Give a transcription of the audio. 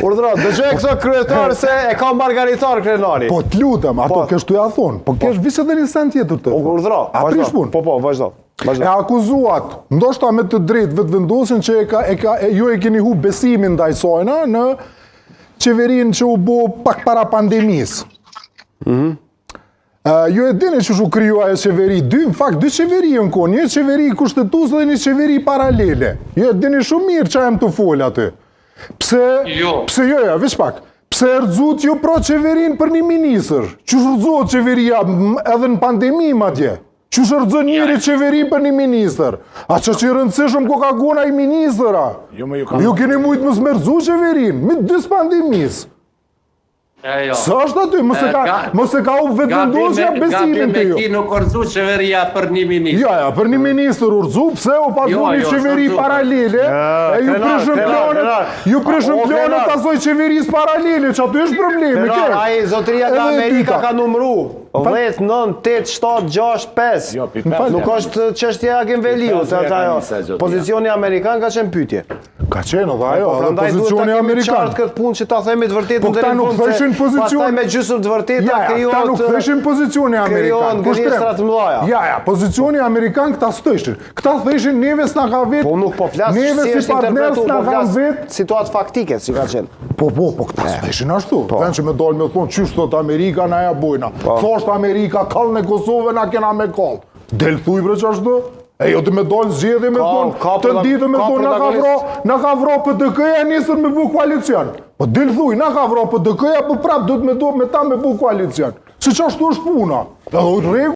Urdhëro, dëgjoj këto kryetarë se e ka margaritar krenari. Po t'lutem, ato kesh t'u ja thonë, po kesh vise dhe një sen tjetër të. Urdhëro, A prish punë? Po, vazhdo. E akuzuat, ndoshta me të drejtë vetë vendosin që ju e keni hu besimin ndaj sojna në qeverinë që u bo pak para pandemisë. Ju e dini që shu kryu ajo qeveri, në fakt dy qeveri në konë, një qeveri kushtetuese dhe një qeveri paralele. Ju e dini shumë mirë që jem të folë aty. Pse jo, vish pak. Pse rëzut ju pro qeverin për një ministër? Që rëzut qeveria edhe në pandemi ma dje? Që rëzut njëri qeverin për një ministër? A që rëndësishëm ko ka gona i ministëra? Ju keni mujtë më smërzu qeverin, me dës pandemis. Së është aty, mos e ka u vetëvendosja besimin të ju. Gati me ki nuk urzu qeveria për një ministër. Ja, për një ministër urzu, pse u pagu një qeveri paralele, ju prishëm planet asoj qeveris paralele, që aty është problemi. Aji, zotëria ka Amerika ka numru. 10, 9, 8, 7, 6, 5. Nuk është qështja Akim Veliu, pozicioni Amerikan ka qenë pytje. Ka qenë, dhe ajo, edhe pozicioni Amerikan. Këtë punë që ta themi të vërtetën Po këta nuk theshin pozicion... Pastaj me gjysmë të vërteta krijohet... Këta nuk theshin pozicioni Amerikan. Gënjestrat të mëdhaja. Ja, pozicioni Amerikan këta s'theshin. Këta theshin neve s'na ka vetë... Po nuk po flasë si është interpretu, po flasë situatë faktike, si ka qenë. Po, këta s'theshin ashtu. Vend që me dojnë me thonë, qysh thot Amerika na ja bojna. Thosht Amerika kallë në Kosovë na kena me kallë. Del thuj bre që ashtu? E jo të me dojnë zgjedhje me thonë, të ditë me thonë, na ka vro PDK-ja nisër me bu koalicion. Po del thuj, na ka vro PDK-ja, po prap do të me ta me bu koalicion. Se që ashtu është puna.